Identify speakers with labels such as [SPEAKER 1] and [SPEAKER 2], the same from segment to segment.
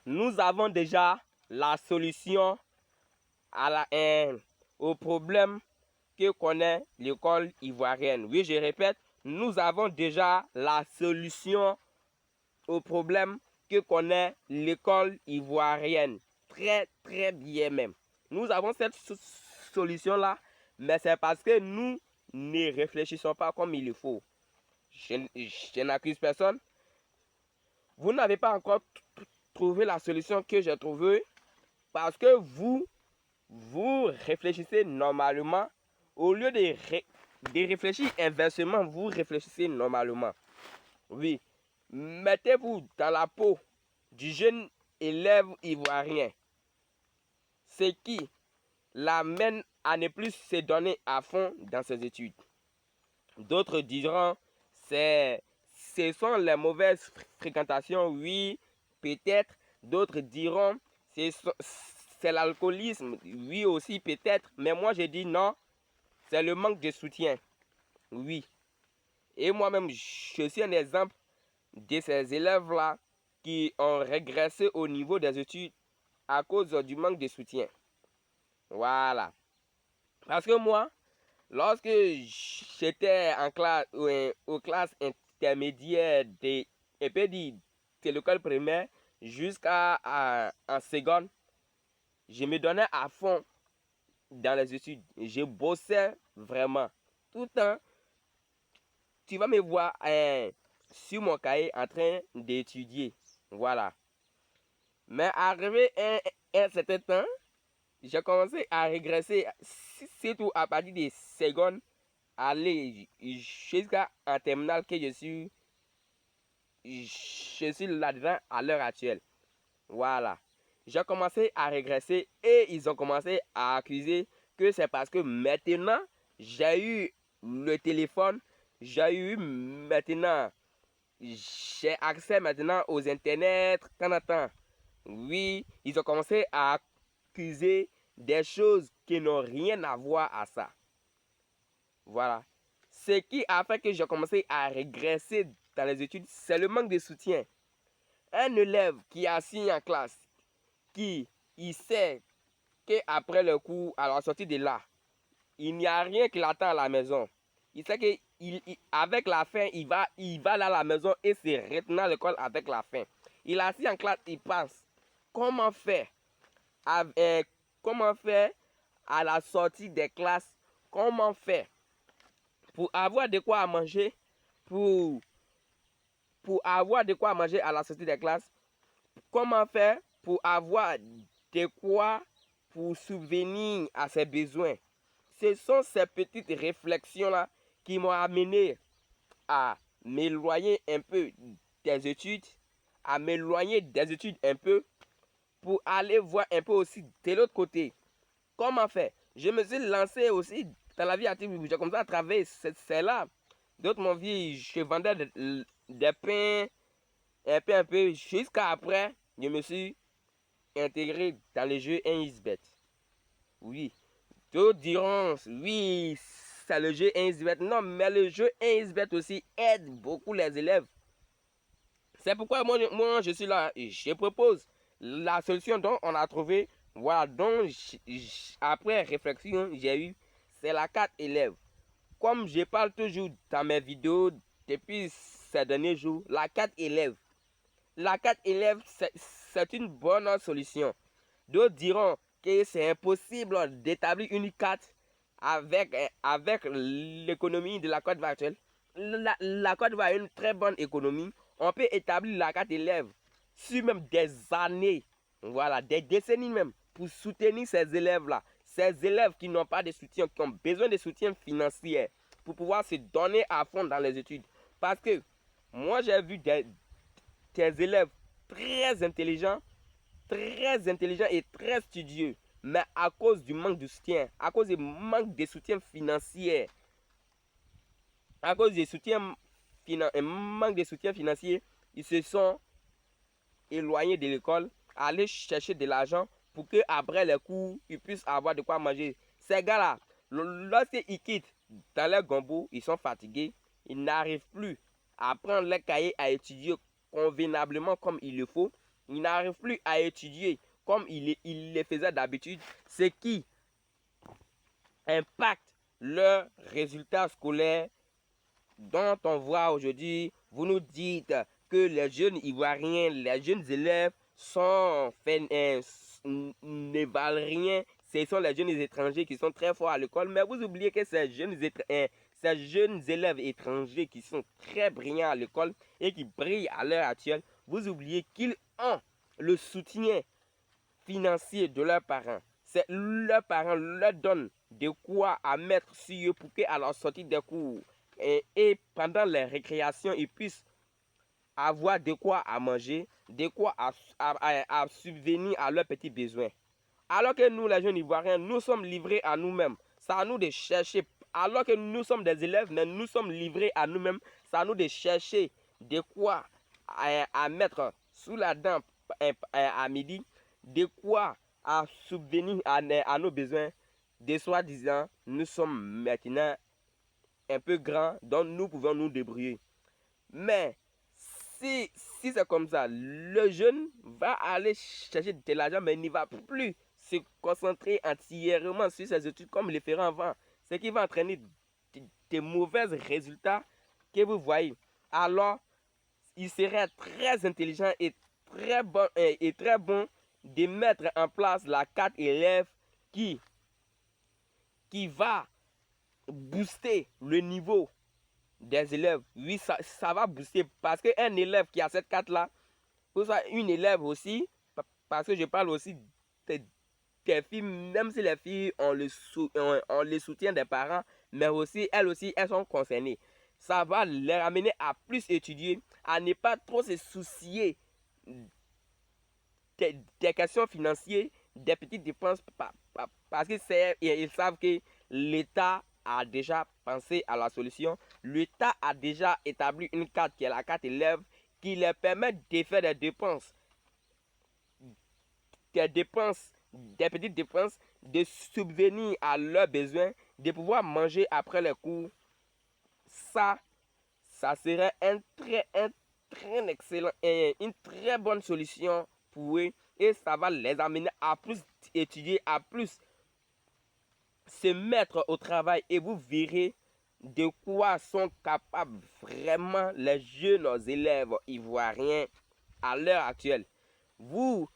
[SPEAKER 1] nous avons déjà la solution au problème que connaît l'école ivoirienne. Oui, je répète, nous avons déjà la solution au problème que connaît l'école ivoirienne. Très, très bien même. Nous avons cette solution-là, mais c'est parce que nous ne réfléchissons pas comme il le faut. Je n'accuse personne. Vous n'avez pas encore trouvé la solution que j'ai trouvée parce que vous réfléchissez normalement. Au lieu de réfléchir inversement, vous réfléchissez normalement. Oui, mettez-vous dans la peau du jeune élève ivoirien, ce qui l'amène à ne plus se donner à fond dans ses études. D'autres diront, ce sont les mauvaises fréquentations, oui, peut-être. D'autres diront, c'est l'alcoolisme, oui aussi, peut-être. Mais moi, je dis non, c'est le manque de soutien, oui. Et moi-même, je suis un exemple de ces élèves-là qui ont régressé au niveau des études à cause du manque de soutien. Voilà. Parce que moi, lorsque j'étais en classe, aux classes intermédiaires de l'école primaire jusqu'à en seconde, je me donnais à fond dans les études. Je bossais vraiment. Tout le temps, tu vas me voir sur mon cahier en train d'étudier. Voilà. Mais arrivé un certain temps, j'ai commencé à régresser, surtout à partir des secondes, aller jusqu'à en terminale que je suis là-dedans à l'heure actuelle. Voilà. J'ai commencé à régresser et ils ont commencé à accuser que c'est parce que maintenant, j'ai eu le téléphone, j'ai eu maintenant, j'ai accès maintenant aux internets, tant à temps. Oui, ils ont commencé à accuser des choses qui n'ont rien à voir à ça. Voilà. Ce qui a fait que j'ai commencé à régresser dans les études, c'est le manque de soutien. Un élève qui est assis en classe, qui il sait qu'après le cours, à la sortie de là, il n'y a rien qui l'attend à la maison. Il sait qu'avec la faim, il va aller à la maison et se retenir à l'école avec la faim. Il est assis en classe, il pense, comment faire comment faire à la sortie des classes, comment faire pour avoir de quoi manger, pour avoir de quoi manger à la sortie des classes, comment faire pour avoir de quoi pour subvenir à ses besoins. Ce sont ces petites réflexions-là qui m'ont amené à m'éloigner un peu des études, à m'éloigner des études un peu pour aller voir un peu aussi de l'autre côté. Comment faire? Je me suis lancé aussi dans la vie active. J'ai commencé à travailler. C'est là. D'autres m'ont vu, je vendais des pains, un peu. Jusqu'à après, je me suis intégré dans le jeu 1xBet. Oui. D'autres diront, oui, c'est le jeu 1xBet. Non, mais le jeu 1xBet aussi aide beaucoup les élèves. C'est pourquoi moi, je suis là. Je propose la solution dont on a trouvé. Voilà, donc après réflexion, j'ai eu, c'est la carte élève. Comme je parle toujours dans mes vidéos depuis ces derniers jours, la carte élève. La carte élève, c'est une bonne solution. D'autres diront que c'est impossible d'établir une carte avec l'économie de la Côte d'Ivoire actuelle. La Côte d'Ivoire a une très bonne économie. On peut établir la carte élève sur même des années, voilà, des décennies même, pour soutenir ces élèves-là. Ces élèves qui n'ont pas de soutien, qui ont besoin de soutien financier pour pouvoir se donner à fond dans les études. Parce que moi, j'ai vu des élèves très intelligents et très studieux, mais à cause du manque de soutien, à cause du manque de soutien financier, à cause du manque de soutien financier, ils se sont éloignés de l'école, aller chercher de l'argent pour que après les cours, ils puissent avoir de quoi manger. Ces gars-là, lorsqu'ils quittent dans leur gombo, ils sont fatigués, ils n'arrivent plus à prendre les cahiers à étudier convenablement comme il le faut. ils n'arrivent plus à étudier comme ils le faisaient d'habitude, ce qui impacte leurs résultats scolaires dont on voit aujourd'hui. Vous nous dites que les jeunes Ivoiriens, les jeunes élèves ne valent rien. Ce sont les jeunes étrangers qui sont très forts à l'école, mais vous oubliez que ces jeunes élèves étrangers qui sont très brillants à l'école et qui brillent à l'heure actuelle, vous oubliez qu'ils ont le soutien financier de leurs parents. Leurs parents leur donnent de quoi à mettre sur eux pour qu'à la sortie des cours et pendant les récréations, ils puissent avoir de quoi à manger, de quoi à subvenir à leurs petits besoins. Alors que nous, les jeunes Ivoiriens, nous sommes livrés à nous-mêmes. C'est à nous de chercher. Alors que nous sommes des élèves, mais nous sommes livrés à nous-mêmes. C'est à nous de chercher de quoi à mettre sous la dent à midi, de quoi à subvenir à nos besoins. De soi-disant, nous sommes maintenant un peu grands, donc nous pouvons nous débrouiller. Mais si c'est comme ça, le jeune va aller chercher de l'argent, mais il ne va plus se concentrer entièrement sur ses études comme il le ferait avant. Ce qui va entraîner de mauvais résultats que vous voyez. Alors, il serait très intelligent et très bon de mettre en place la carte élève qui va booster le niveau des élèves. Oui, ça va booster parce qu'un élève qui a cette carte-là, ou soit une élève aussi, parce que je parle aussi des filles, même si les filles ont le soutien des parents, mais aussi, elles sont concernées. Ça va les amener à plus étudier, à ne pas trop se soucier des questions financières, des petites dépenses, parce qu'ils savent que l'État a déjà pensé à la solution. L'État a déjà établi une carte qui est la carte élève qui leur permet de faire des petites dépenses, de subvenir à leurs besoins, de pouvoir manger après les cours. Ça serait une très bonne solution pour eux et ça va les amener à plus étudier, à plus se mettre au travail et vous verrez de quoi sont capables vraiment les jeunes élèves ivoiriens à l'heure actuelle. Vous,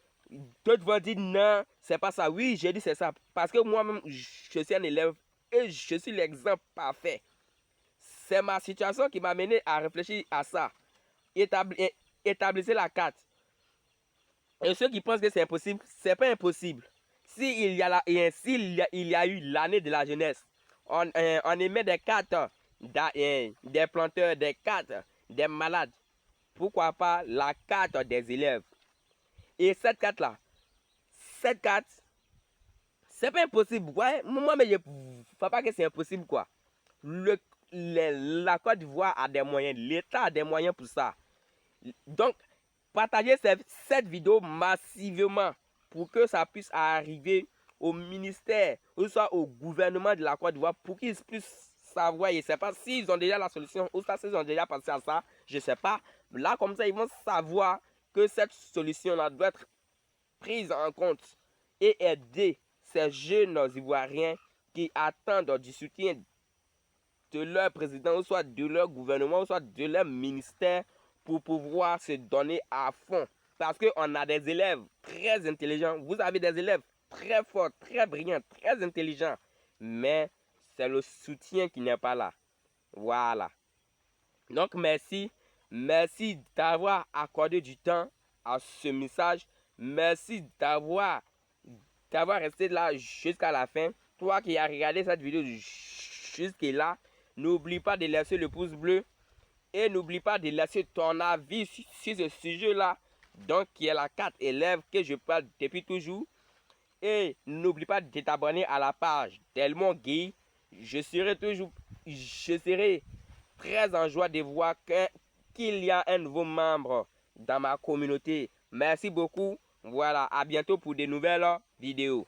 [SPEAKER 1] d'autres vont dire non, c'est pas ça. Oui, j'ai dit c'est ça. Parce que moi-même, je suis un élève et je suis l'exemple parfait. C'est ma situation qui m'a mené à réfléchir à ça. Établissez la carte. Et ceux qui pensent que c'est impossible, c'est pas impossible. S'il y a eu l'année de la jeunesse, on émet des cartes des planteurs, des cartes des malades. Pourquoi pas la carte des élèves? Et cette carte-là, c'est pas impossible. Ouais, moi, mais je ne vois pas que c'est impossible, quoi. La Côte d'Ivoire a des moyens, l'État a des moyens pour ça. Donc, partagez cette vidéo massivement pour que ça puisse arriver au ministère ou soit au gouvernement de la Côte d'Ivoire pour qu'ils puissent savoir. Je ne sais pas s'ils ont déjà la solution ou s'ils ont déjà pensé à ça, je ne sais pas. Là, comme ça, ils vont savoir que cette solution-là doit être prise en compte et aider ces jeunes Ivoiriens qui attendent du soutien de leur président, ou soit de leur gouvernement, ou soit de leur ministère pour pouvoir se donner à fond. Parce qu'on a des élèves très intelligents. Vous avez des élèves très forts, très brillants, très intelligents. Mais c'est le soutien qui n'est pas là. Voilà. Donc merci. Merci d'avoir accordé du temps à ce message. Merci d'avoir resté là jusqu'à la fin. Toi qui as regardé cette vidéo jusqu'à là, n'oublie pas de laisser le pouce bleu. Et n'oublie pas de laisser ton avis sur ce sujet-là. Donc, qui est la carte élève que je parle depuis toujours. Et n'oublie pas de t'abonner à la page Delmon Guy. Je serai très en joie de voir qu'il y a un nouveau membre dans ma communauté. Merci beaucoup. Voilà, à bientôt pour de nouvelles vidéos.